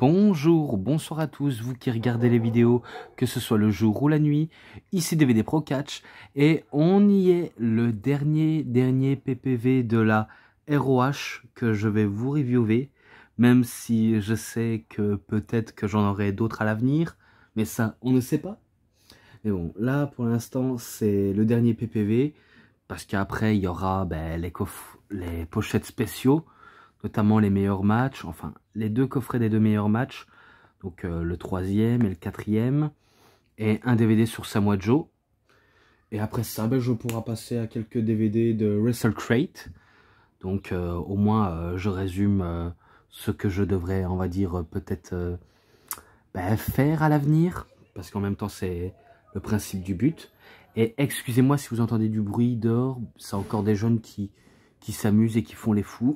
Bonjour, bonsoir à tous, vous qui regardez les vidéos, que ce soit le jour ou la nuit, ici DVD Pro Catch, et on y est, le dernier PPV de la ROH que je vais vous reviewer, même si je sais que peut-être que j'en aurai d'autres à l'avenir, mais ça, on ne sait pas. Mais bon, là, pour l'instant, c'est le dernier PPV, parce qu'après, il y aura les pochettes spéciaux, notamment les meilleurs matchs, enfin les deux coffrets des deux meilleurs matchs, donc le troisième et le quatrième, et un DVD sur Samoa Joe. Et après ça, je pourrai passer à quelques DVD de Wrestle Crate. Donc au moins je résume ce que je devrais, on va dire, peut-être faire à l'avenir, parce qu'en même temps c'est le principe du but. Et excusez-moi si vous entendez du bruit dehors, c'est encore des jeunes qui s'amusent et qui font les fous.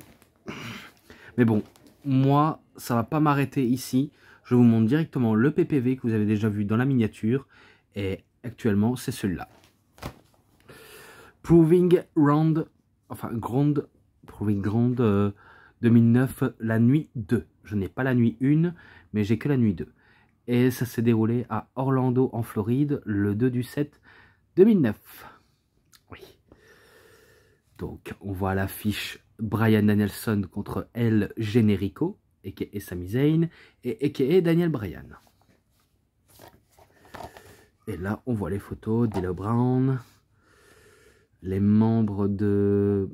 Mais bon, moi, ça va pas m'arrêter ici. Je vous montre directement le PPV que vous avez déjà vu dans la miniature. Et actuellement, c'est celui-là. Proving Ground 2009, la nuit 2. Je n'ai pas la nuit 1, mais j'ai que la nuit 2. Et ça s'est déroulé à Orlando, en Floride, le 2/7/2009. Oui. Donc, on voit l'affiche Bryan Danielson contre El Generico, a.k.a. Sami Zayn, et a.k.a. Daniel Bryan. Et là, on voit les photos d'Elo Brown, les membres de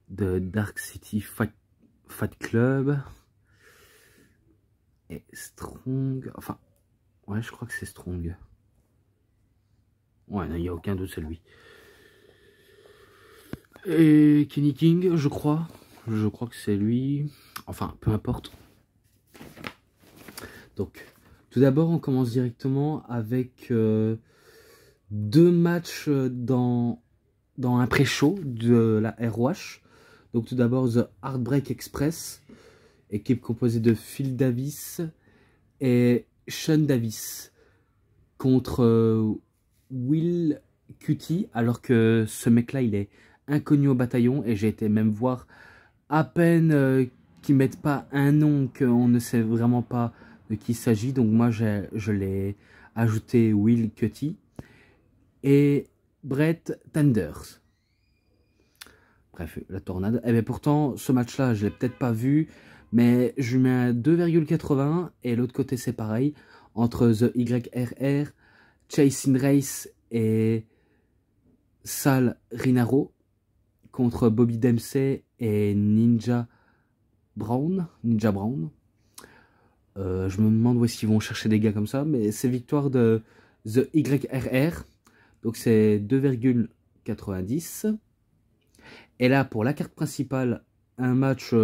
Dark City Fight Club, et Strong, enfin, ouais, je crois que c'est Strong. Ouais, il n'y a aucun doute, c'est lui. Et Kenny King, je crois que c'est lui, enfin, peu importe. Donc, tout d'abord, on commence directement avec deux matchs dans un pré-show de la ROH. Donc, tout d'abord, The Heartbreak Express, équipe composée de Phil Davis et Sean Davis, contre Will Cutie, alors que ce mec-là, il est inconnu au bataillon, et j'ai été même voir à peine qu'ils mettent pas un nom, qu'on ne sait vraiment pas de qui il s'agit. Donc moi, je l'ai ajouté Will Cutie et Brett Tenders. Bref, la tornade. Et bien pourtant, ce match-là, je l'ai peut-être pas vu, mais je lui mets un 2,80, et l'autre côté, c'est pareil, entre The YRR, Chasing Race et Sal Rinaro, contre Bobby Dempsey et Ninja Brown. Je me demande où est-ce qu'ils vont chercher des gars comme ça, mais c'est victoire de The YRR, donc c'est 2,90. Et là, pour la carte principale, un match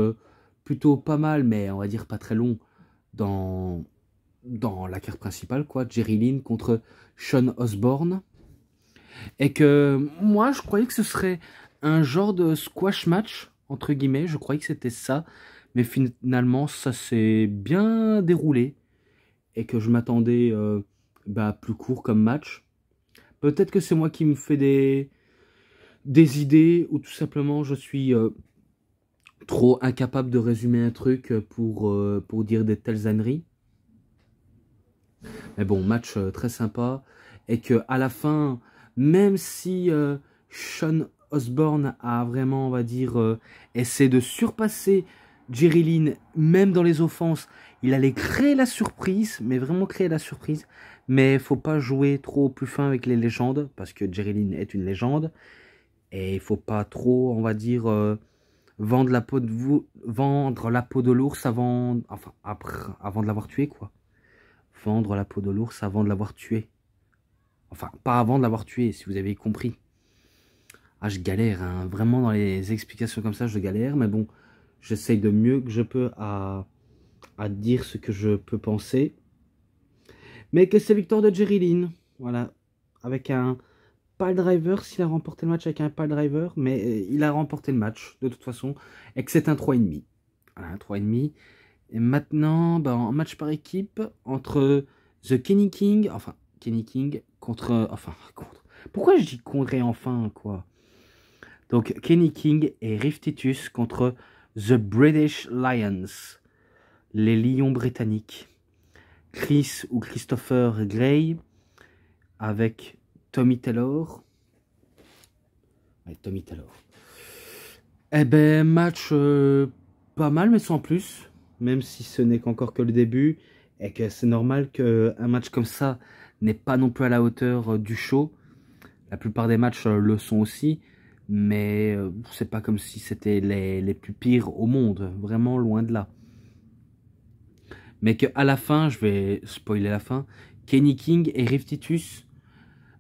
plutôt pas mal, mais on va dire pas très long dans la carte principale, quoi. Jerry Lynn contre Sean Osborne. Et que moi, je croyais que ce serait un genre de squash match, entre guillemets. Je croyais que c'était ça. Mais finalement, ça s'est bien déroulé. Et que je m'attendais plus court comme match. Peut-être que c'est moi qui me fais des idées. Ou tout simplement, je suis trop incapable de résumer un truc pour dire des telles âneries. Mais bon, match très sympa. Et que à la fin, même si Sean Osborne a vraiment, on va dire, essayé de surpasser Jerry Lynn, même dans les offenses, il allait créer la surprise, mais vraiment créer la surprise. Mais il faut pas jouer trop au plus fin avec les légendes, parce que Jerry Lynn est une légende. Et il faut pas trop, on va dire, vendre la peau de l'ours avant de l'avoir tué, quoi. Vendre la peau de l'ours avant de l'avoir tué. Enfin, pas avant de l'avoir tué, si vous avez compris. Ah, je galère, hein. Vraiment, dans les explications comme ça, je galère. Mais bon, j'essaye de mieux que je peux à dire ce que je peux penser. Mais que c'est victoire de Jerry Lynn. Voilà. Avec un pile driver, s'il a remporté le match avec un pile driver. Mais il a remporté le match, de toute façon. Et que c'est un 3,5. Voilà, un 3,5. Et maintenant, en match par équipe, entre The Kenny King, contre... Pourquoi je dis contre et enfin, quoi? Donc, Kenny King et Riff Titus contre The British Lions. les Lions britanniques. Chris ou Christopher Gray avec Tommy Taylor. Ouais, Tommy Taylor. Eh ben, match pas mal, mais sans plus. Même si ce n'est qu'encore que le début. Et que c'est normal qu'un match comme ça n'est pas non plus à la hauteur du show. La plupart des matchs le sont aussi. Mais c'est pas comme si c'était les plus pires au monde. Vraiment loin de là. Mais qu'à la fin, je vais spoiler la fin, Kenny King et Ref Titus,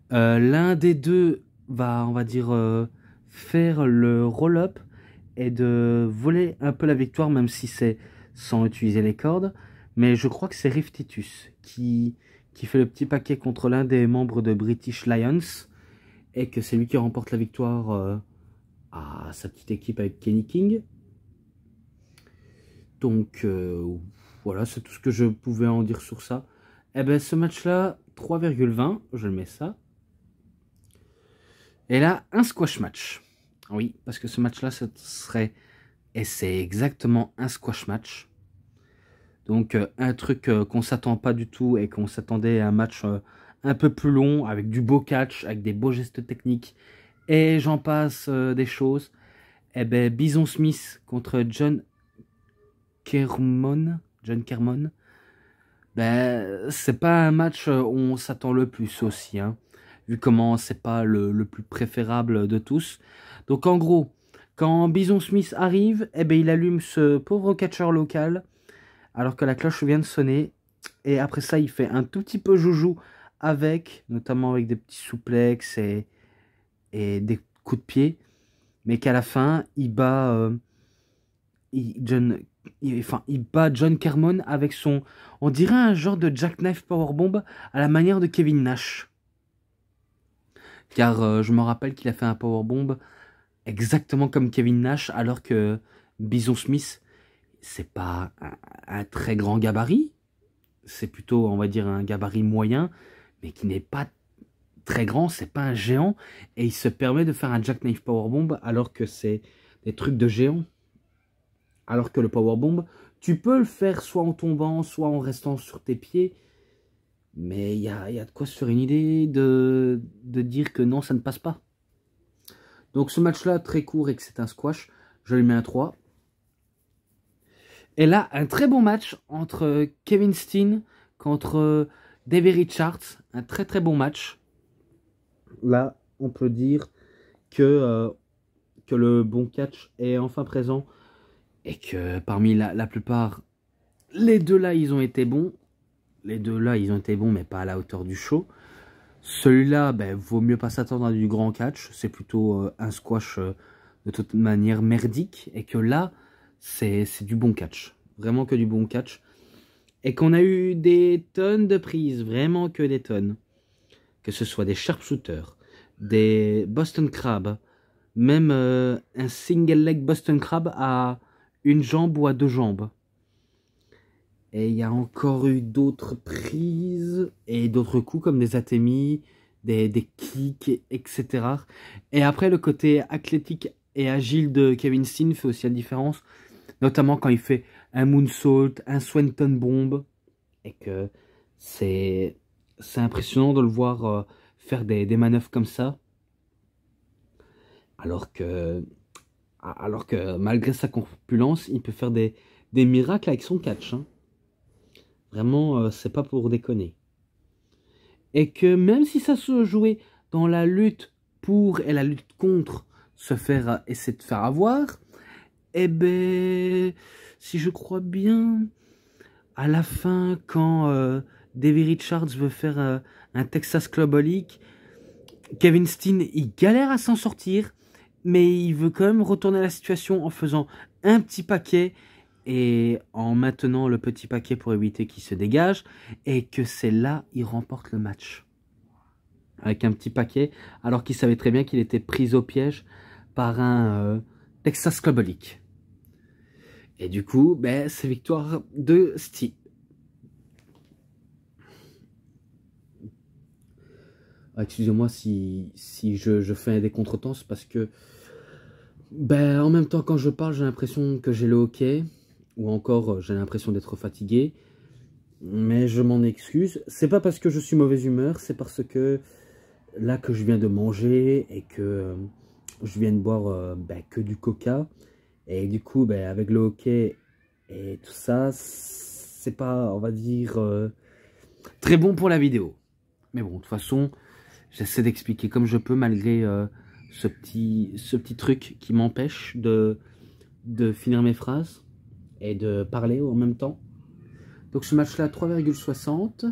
l'un des deux va, on va dire, faire le roll-up et de voler un peu la victoire, même si c'est sans utiliser les cordes. Mais je crois que c'est Ref Titus qui fait le petit paquet contre l'un des membres de British Lions et que c'est lui qui remporte la victoire à sa petite équipe avec Kenny King. Donc voilà, c'est tout ce que je pouvais en dire sur ça. Eh ben ce match-là, 3,20, je le mets ça. Et là, un squash match. Oui, parce que ce match-là, ce serait... Et c'est exactement un squash match. Donc un truc qu'on s'attend pas du tout et qu'on s'attendait à un match un peu plus long, avec du beau catch, avec des beaux gestes techniques. Et j'en passe des choses. Eh ben Bison Smith contre John Kermon, ben, c'est pas un match où on s'attend le plus aussi, hein, vu comment c'est pas le plus préférable de tous. Donc en gros, quand Bison Smith arrive, eh ben, il allume ce pauvre catcheur local, alors que la cloche vient de sonner, et après ça il fait un tout petit peu joujou avec, notamment avec des petits souplexes et des coups de pied, mais qu'à la fin il bat... il bat John Kermon avec son... On dirait un genre de jackknife powerbomb à la manière de Kevin Nash. Car je me rappelle qu'il a fait un powerbomb exactement comme Kevin Nash, alors que Bison Smith, c'est pas un très grand gabarit. C'est plutôt, on va dire, un gabarit moyen, mais qui n'est pas très grand, c'est pas un géant. Et il se permet de faire un jackknife powerbomb alors que c'est des trucs de géant. Alors que le powerbomb, tu peux le faire soit en tombant, soit en restant sur tes pieds. Mais il y a de quoi se faire une idée de dire que non, ça ne passe pas. Donc ce match-là, très court et que c'est un squash, je lui mets un 3. Et là, un très bon match entre Kevin Steen contre Davey Richards. Un très très bon match. Là, on peut dire que le bon catch est enfin présent. Et que parmi la plupart, les deux là, ils ont été bons. Les deux là, ils ont été bons, mais pas à la hauteur du show. Celui-là, ben, vaut mieux pas s'attendre à du grand catch. C'est plutôt un squash de toute manière merdique. Et que là, c'est du bon catch. Vraiment que du bon catch. Et qu'on a eu des tonnes de prises. Vraiment que des tonnes. Que ce soit des sharpshooters, des Boston Crab, même un single leg Boston Crab à une jambe ou à deux jambes. Et il y a encore eu d'autres prises et d'autres coups comme des atémies, des kicks, etc. Et après, le côté athlétique et agile de Kevin Steen fait aussi la différence. Notamment quand il fait un moonsault, un Swanton bomb. Et que c'est impressionnant de le voir faire des manœuvres comme ça. Alors que malgré sa corpulence, il peut faire des miracles avec son catch. Hein. Vraiment, c'est pas pour déconner. Et que même si ça se jouait dans la lutte pour et la lutte contre essayer de faire avoir, eh ben, si je crois bien, à la fin, quand Davey Richards veut faire un Texas Clubholic, Kevin Steen, il galère à s'en sortir, mais il veut quand même retourner la situation en faisant un petit paquet et en maintenant le petit paquet pour éviter qu'il se dégage, et que c'est là il remporte le match. Avec un petit paquet, alors qu'il savait très bien qu'il était pris au piège par un Texas Clubholic. Et du coup, ben, c'est victoire de Steen. Excusez-moi si je fais des contretemps, c'est parce que ben, en même temps quand je parle j'ai l'impression que j'ai le hockey. ou encore j'ai l'impression d'être fatigué. Mais je m'en excuse. C'est pas parce que je suis mauvaise humeur, c'est parce que là que je viens de manger et que je viens de boire que du coca. Et du coup, avec le hockey et tout ça, c'est pas, on va dire, très bon pour la vidéo. Mais bon, de toute façon, j'essaie d'expliquer comme je peux malgré ce petit truc qui m'empêche de finir mes phrases et de parler en même temps. Donc ce match-là, 3,60.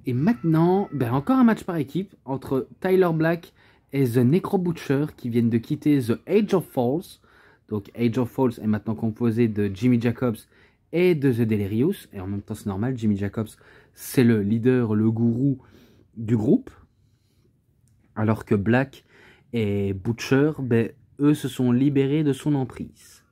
Et maintenant, encore un match par équipe entre Tyler Black et The Necro Butcher qui viennent de quitter The Age of Falls. Donc Age of Falls est maintenant composé de Jimmy Jacobs et de The Delirious. Et en même temps, c'est normal, Jimmy Jacobs, c'est le leader, le gourou du groupe. Alors que Black et Butcher, eux se sont libérés de son emprise.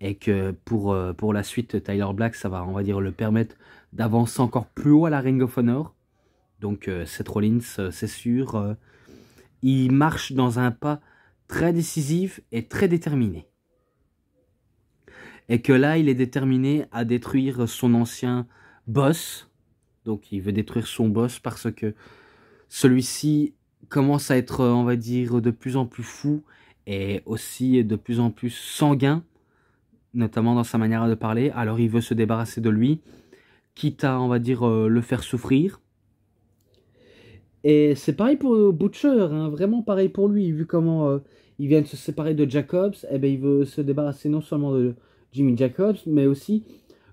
Et que pour la suite, Tyler Black, ça va, on va dire, le permettre d'avancer encore plus haut à la Ring of Honor. Donc Seth Rollins, c'est sûr, il marche dans un pas très décisif et très déterminé. Et que là, il est déterminé à détruire son ancien boss. Donc il veut détruire son boss parce que celui-ci commence à être, on va dire, de plus en plus fou et aussi de plus en plus sanguin, notamment dans sa manière de parler. Alors il veut se débarrasser de lui, quitte à, on va dire, le faire souffrir. Et c'est pareil pour Butcher, hein, vraiment pareil pour lui, vu comment il vient de se séparer de Jacobs, il veut se débarrasser non seulement de Jimmy Jacobs, mais aussi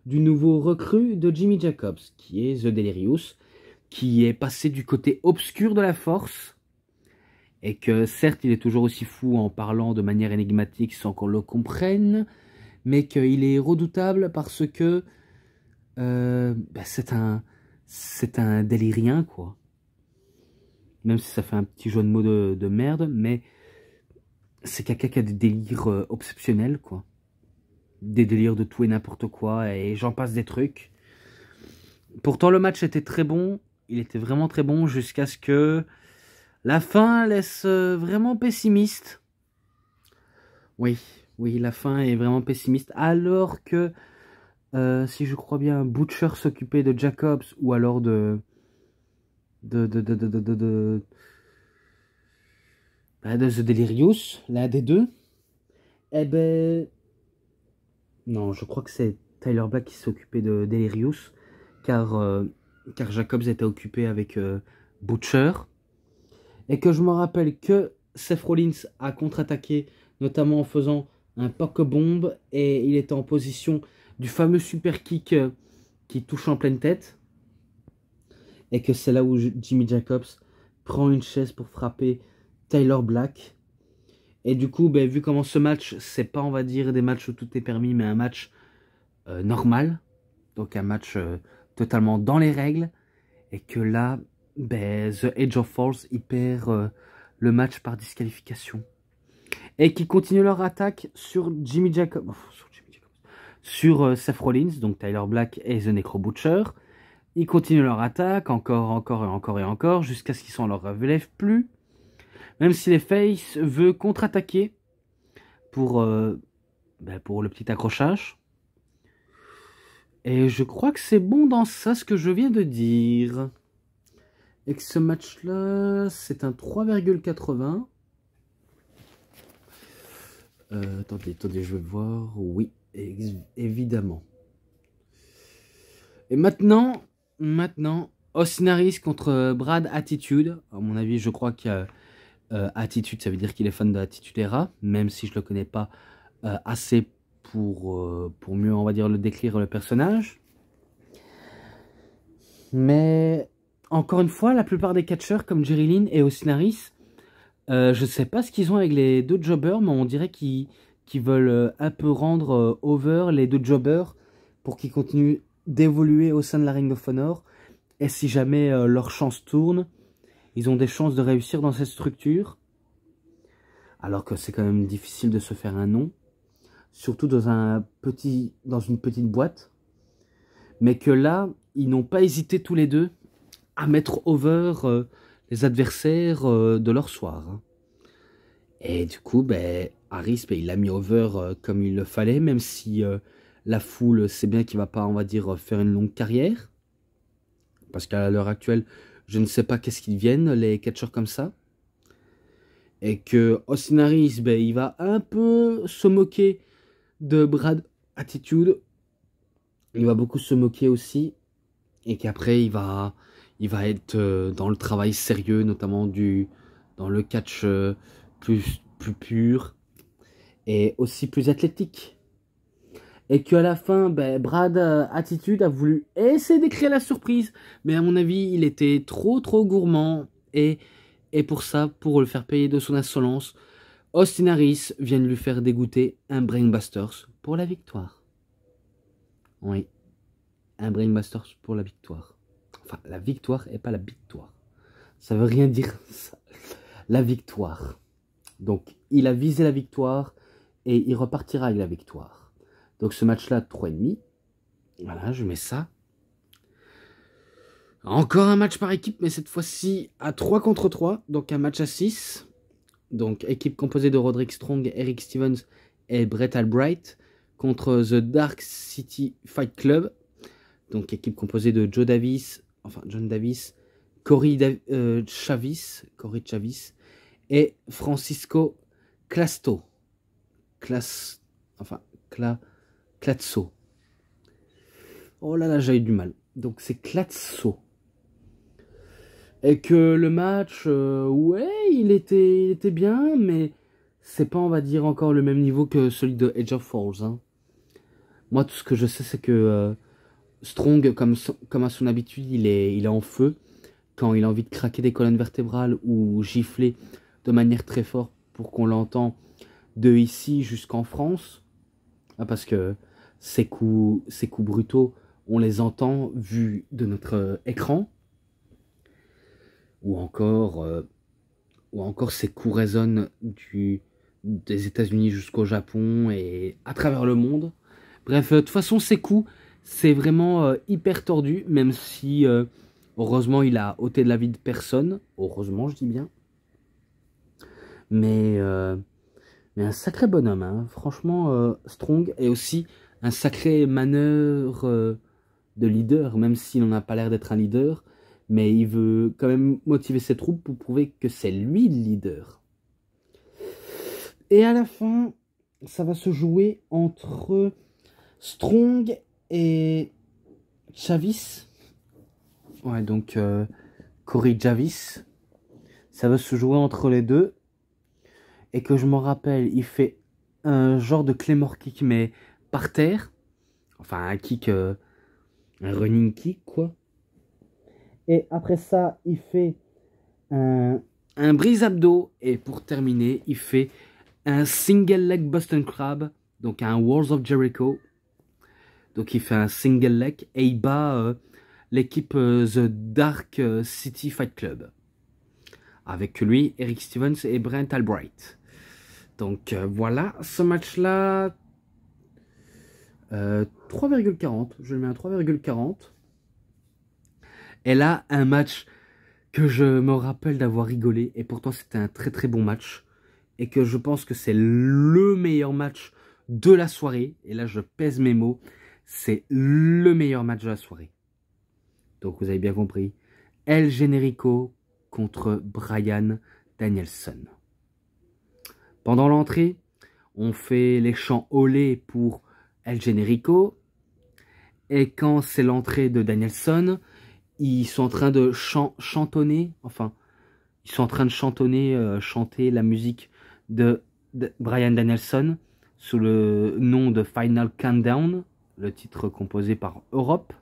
du nouveau recrue de Jimmy Jacobs, qui est The Delirious, qui est passé du côté obscur de la force, et que certes il est toujours aussi fou en parlant de manière énigmatique sans qu'on le comprenne, mais qu'il est redoutable parce que c'est un délirien, quoi. Même si ça fait un petit jeu de mots de merde, mais c'est quelqu'un qui a des délires obsessionnels, quoi. Des délires de tout et n'importe quoi, et j'en passe des trucs. Pourtant, le match était très bon, il était vraiment très bon, jusqu'à ce que la fin laisse vraiment pessimiste. Oui, la fin est vraiment pessimiste, alors que, si je crois bien, Butcher s'occupait de Jacobs, ou alors de The Delirious, l'un des deux. Non, je crois que c'est Tyler Black qui s'occupait de Delirious, car Jacobs était occupé avec Butcher. Et que je me rappelle que Seth Rollins a contre-attaqué, notamment en faisant un poke-bomb, et il était en position du fameux super kick qui touche en pleine tête. Et que c'est là où Jimmy Jacobs prend une chaise pour frapper Tyler Black. Et du coup, vu comment ce match, c'est pas, on va dire, des matchs où tout est permis, mais un match normal. Donc un match totalement dans les règles. Et que là, The Age of Falls, il perd le match par disqualification. Et qui continue leur attaque sur Jimmy Jacobs. Sur Seth Rollins, donc Tyler Black et The Necro Butcher. Ils continuent leur attaque, encore, jusqu'à ce qu'ils s'en leur relèvent plus. Même si les Face veut contre-attaquer pour le petit accrochage. Et je crois que c'est bon dans ça ce que je viens de dire. Et que ce match-là, c'est un 3,80. Attendez, je vais voir. Oui, évidemment. Et maintenant, Austin Harris contre Brad Attitude. À mon avis, je crois qu'il y a Attitude, ça veut dire qu'il est fan de Attitude Era, même si je le connais pas assez pour mieux, on va dire, le décrire le personnage. Mais encore une fois, la plupart des catcheurs comme Jerry Lynn et Austin Harris, je sais pas ce qu'ils ont avec les deux jobbers, mais on dirait qu'ils veulent un peu rendre over les deux jobbers pour qu'ils continuent d'évoluer au sein de la Ring of Honor. Et si jamais leur chance tourne, ils ont des chances de réussir dans cette structure. Alors que c'est quand même difficile de se faire un nom. Surtout dans une petite boîte. Mais que là, ils n'ont pas hésité tous les deux à mettre over les adversaires de leur soir. Et du coup, Harris, ben, il l'a mis over comme il le fallait, même si la foule sait bien qu'il va pas, on va dire, faire une longue carrière. Parce qu'à l'heure actuelle, je ne sais pas qu'est-ce qu'ils deviennent, les catcheurs comme ça. Et que Austin Harris, ben, il va un peu se moquer de Brad Attitude. Il va beaucoup se moquer aussi. Et qu'après, il va être dans le travail sérieux, notamment dans le catch plus pur et aussi plus athlétique. Et qu'à la fin, ben, Brad Attitude a voulu essayer d'écrire la surprise. Mais à mon avis, il était trop gourmand. Et pour ça, pour le faire payer de son insolence, Austin Harris vient de lui faire dégoûter un Brainbusters pour la victoire. Oui, un Brainbusters pour la victoire. Enfin, la victoire et pas la victoire. Ça veut rien dire ça. La victoire. Donc, il a visé la victoire et il repartira avec la victoire. Donc, ce match-là, 3,5. Voilà, je mets ça. Encore un match par équipe, mais cette fois-ci à 3 contre 3. Donc, un match à 6. Donc, équipe composée de Roderick Strong, Eric Stevens et Brett Albright contre The Dark City Fight Club. Donc, équipe composée de John Davis, Corey Chavis et Francisco Clatso. Oh là là, j'ai eu du mal. Donc, c'est Clatso. Et que le match, ouais, il était bien, mais c'est pas, on va dire, encore le même niveau que celui de Edge of Falls. Hein. Moi, tout ce que je sais, c'est que Strong, comme à son habitude, il est en feu. Quand il a envie de craquer des colonnes vertébrales ou gifler de manière très forte pour qu'on l'entend de ici jusqu'en France. Ah, parce que ces coups brutaux, on les entend vus de notre écran. Ou encore ces coups résonnent des États-Unis jusqu'au Japon et à travers le monde. Bref, de toute façon, ces coups, c'est vraiment hyper tordu, même si, heureusement, il a ôté de la vie de personne. Heureusement, je dis bien. Mais un sacré bonhomme, hein. Franchement, Strong est aussi un sacré manœuvre de leader, même s'il n'en a pas l'air d'être un leader. Mais il veut quand même motiver ses troupes pour prouver que c'est lui le leader. Et à la fin, ça va se jouer entre Strong et Chavis. Ouais, donc Corey Chavis. Ça va se jouer entre les deux. Et que je m'en rappelle, il fait un genre de Claymore kick, mais par terre. Enfin, un kick, un running kick, quoi. Et après ça, il fait un brise abdos. Et pour terminer, il fait un single leg Boston Crab. Donc un Walls of Jericho. Donc il fait un single leg. Et il bat l'équipe The Dark City Fight Club. Avec lui, Eric Stevens et Brent Albright. Donc voilà, ce match-là, 3,40. Je le mets à 3,40. Et là, un match que je me rappelle d'avoir rigolé. Et pourtant, c'était un très bon match. Et que je pense que c'est le meilleur match de la soirée. Et là, je pèse mes mots. C'est le meilleur match de la soirée. Donc, vous avez bien compris. El Generico contre Bryan Danielson. Pendant l'entrée, on fait les chants olé pour El Generico. Et quand c'est l'entrée de Danielson, ils sont en train de chantonner, enfin, ils sont en train de chanter la musique de Bryan Danielson sous le nom de Final Countdown, le titre composé par Europe.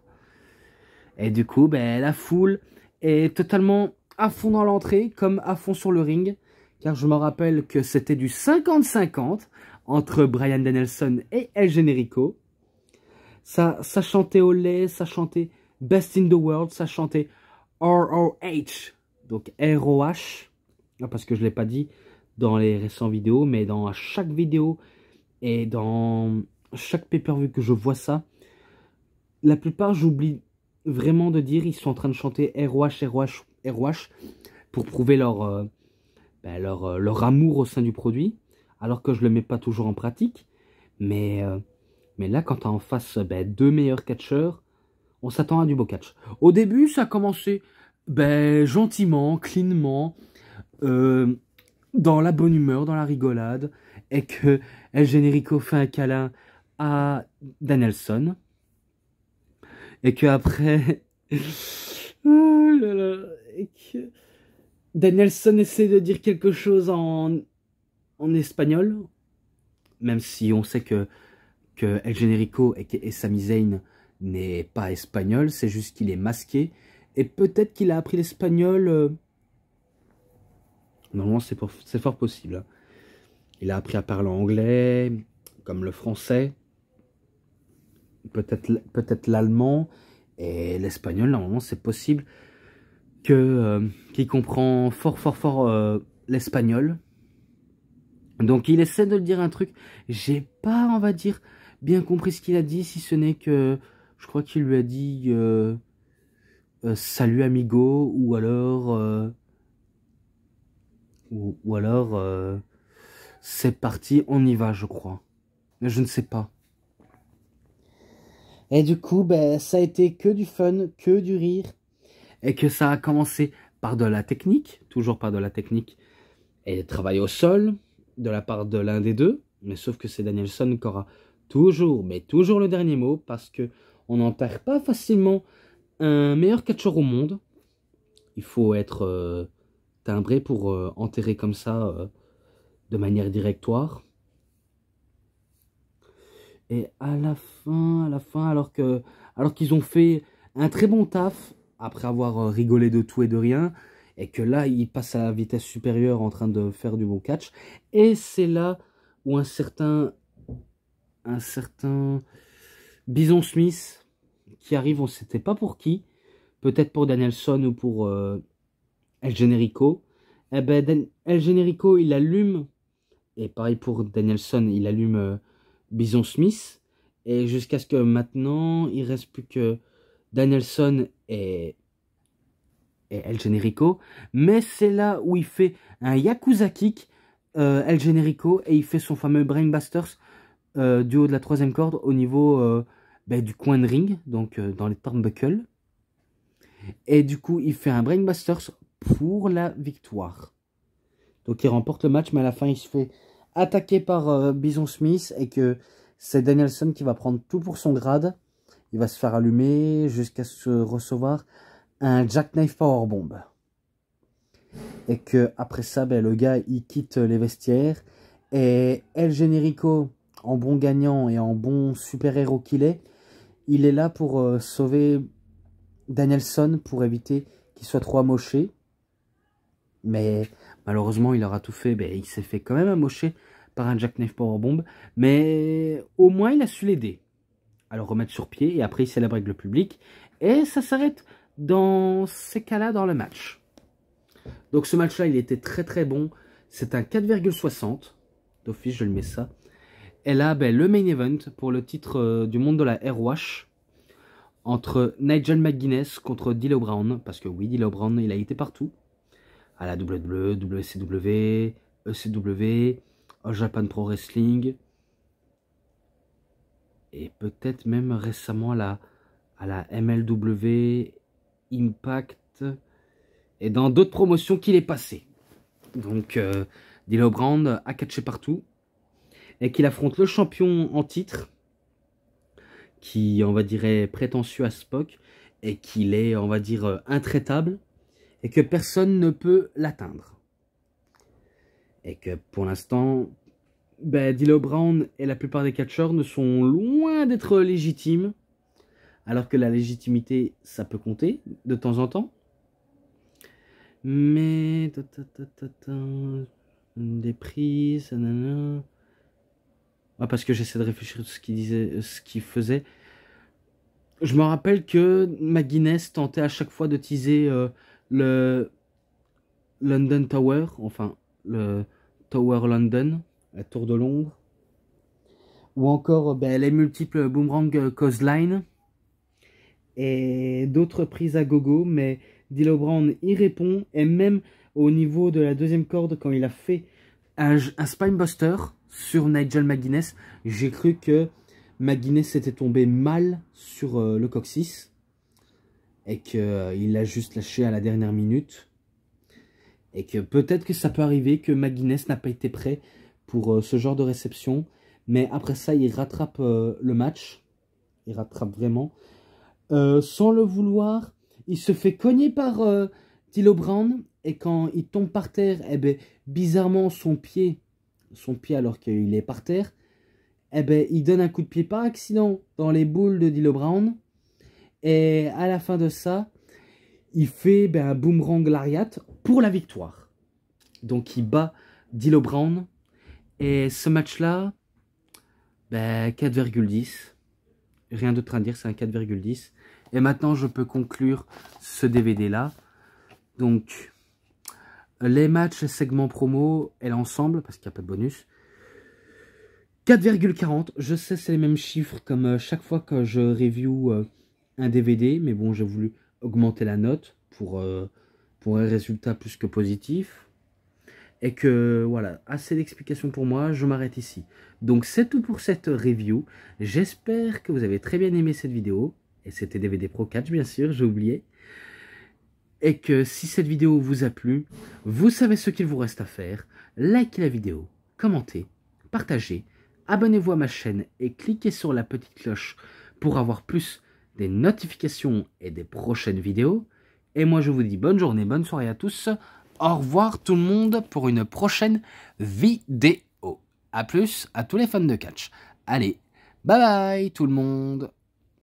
Et du coup, ben, la foule est totalement à fond dans l'entrée, comme à fond sur le ring, car je me rappelle que c'était du 50-50 entre Bryan Danielson et El Generico. Ça chantait Olé, ça chantait Best in the World, ça chantait ROH, donc ROH, parce que je ne l'ai pas dit dans les récentes vidéos, mais dans chaque vidéo et dans chaque pay-per-view que je vois ça, la plupart j'oublie vraiment de dire, ils sont en train de chanter ROH, ROH, ROH, pour prouver leur amour au sein du produit, alors que je le mets pas toujours en pratique. Mais là, quand tu as en face deux meilleurs catcheurs, on s'attend à du beau catch. Au début, ça a commencé gentiment, cleanement, dans la bonne humeur, dans la rigolade, et que El Generico fait un câlin à Danielson, et que après, oh là là, et que Danielson essaie de dire quelque chose en espagnol, même si on sait que El Generico et Sami Zayn n'est pas espagnol, c'est juste qu'il est masqué. Et peut-être qu'il a appris l'espagnol. Normalement, c'est fort possible. Il a appris à parler anglais, comme le français. Peut-être l'allemand. Et l'espagnol, normalement, c'est possible qu'il comprend fort l'espagnol. Donc, il essaie de le dire un truc. J'ai pas, on va dire, bien compris ce qu'il a dit, si ce n'est que je crois qu'il lui a dit salut amigo, ou alors c'est parti, on y va, je crois. Mais je ne sais pas. Et du coup, ça a été que du fun, que du rire, et que ça a commencé par de la technique, toujours par de la technique, et travail au sol, de la part de l'un des deux, mais sauf que c'est Danielson qui aura toujours, mais toujours le dernier mot, parce que on n'en perd pas facilement un meilleur catcheur au monde. Il faut être timbré pour enterrer comme ça de manière directoire. Et à la fin, alors qu'ils ont fait un très bon taf, après avoir rigolé de tout et de rien, et que là, ils passent à la vitesse supérieure en train de faire du bon catch, et c'est là où un certain Bison Smith qui arrive, on ne sait pas pour qui, peut-être pour Danielson ou pour El Generico. Eh El Generico, il allume, et pareil pour Danielson, il allume Bison Smith, et jusqu'à ce que maintenant, il reste plus que Danielson et El Generico, mais c'est là où il fait un Yakuza Kick, El Generico, et il fait son fameux Brainbusters du haut de la troisième corde au niveau du coin de ring, donc dans les turnbuckles. Et du coup, il fait un Brainbusters pour la victoire. Donc il remporte le match, mais à la fin, il se fait attaquer par Bison Smith, et que c'est Danielson qui va prendre tout pour son grade. Il va se faire allumer jusqu'à se recevoir un Jackknife Powerbomb. Et que après ça, le gars, il quitte les vestiaires. Et El Generico, en bon gagnant et en bon super-héros qu'il est, il est là pour sauver Danielson, pour éviter qu'il soit trop amoché. Mais malheureusement, il aura tout fait. Il s'est fait quand même amocher par un Jackknife Powerbomb. Mais au moins, il a su l'aider à le remettre sur pied. Et après, il célèbre avec le public. Et ça s'arrête dans ces cas-là dans le match. Donc ce match-là, il était très bon. C'est un 4,60. D'office, je le mets ça. Et là, le main event pour le titre du monde de la ROH. Entre Nigel McGuinness contre D'Lo Brown. Parce que oui, D'Lo Brown, il a été partout. À la WWE, WCW, ECW, All Japan Pro Wrestling. Et peut-être même récemment à la MLW, Impact. Et dans d'autres promotions qu'il est passé. Donc, D'Lo Brown a catché partout. Et qu'il affronte le champion en titre. Qui, on va dire, est prétentieux à Spock. Et qu'il est, on va dire, intraitable. Et que personne ne peut l'atteindre. Et que pour l'instant, D'Lo Brown et la plupart des catcheurs ne sont loin d'être légitimes. Alors que la légitimité, ça peut compter de temps en temps. Mais des prises, parce que j'essaie de réfléchir à ce qu'il disait, ce qu'il faisait. Je me rappelle que McGuinness tentait à chaque fois de teaser le London Tower, enfin le Tower London, la tour de Londres, ou encore les multiples boomerang clothesline et d'autres prises à gogo, mais D'Lo Brown y répond, et même au niveau de la deuxième corde, quand il a fait un Spinebuster sur Nigel McGuinness. J'ai cru que McGuinness était tombé mal sur le coccyx et qu'il l'a juste lâché à la dernière minute. Et que peut-être que ça peut arriver que McGuinness n'a pas été prêt pour ce genre de réception. Mais après ça, il rattrape le match. Il rattrape vraiment. Sans le vouloir, il se fait cogner par D'Lo Brown. Et quand il tombe par terre, eh ben, bizarrement, son pied alors qu'il est par terre, eh ben, il donne un coup de pied par accident dans les boules de D'Lo Brown. Et à la fin de ça, il fait un boomerang lariat pour la victoire. Donc il bat D'Lo Brown. Et ce match-là, 4,10. Rien d'autre à dire, c'est un 4,10. Et maintenant, je peux conclure ce DVD-là. Donc, les matchs, segments promo et l'ensemble, parce qu'il n'y a pas de bonus. 4,40. Je sais, c'est les mêmes chiffres comme chaque fois que je review un DVD. Mais bon, j'ai voulu augmenter la note pour un résultat plus que positif. Et que voilà, assez d'explications pour moi, je m'arrête ici. Donc c'est tout pour cette review. J'espère que vous avez très bien aimé cette vidéo. Et c'était DVD Pro Catch bien sûr, j'ai oublié. Et que si cette vidéo vous a plu, vous savez ce qu'il vous reste à faire. Likez la vidéo, commentez, partagez, abonnez-vous à ma chaîne et cliquez sur la petite cloche pour avoir plus des notifications et des prochaines vidéos. Et moi je vous dis bonne journée, bonne soirée à tous. Au revoir tout le monde pour une prochaine vidéo. A plus à tous les fans de catch. Allez, bye bye tout le monde.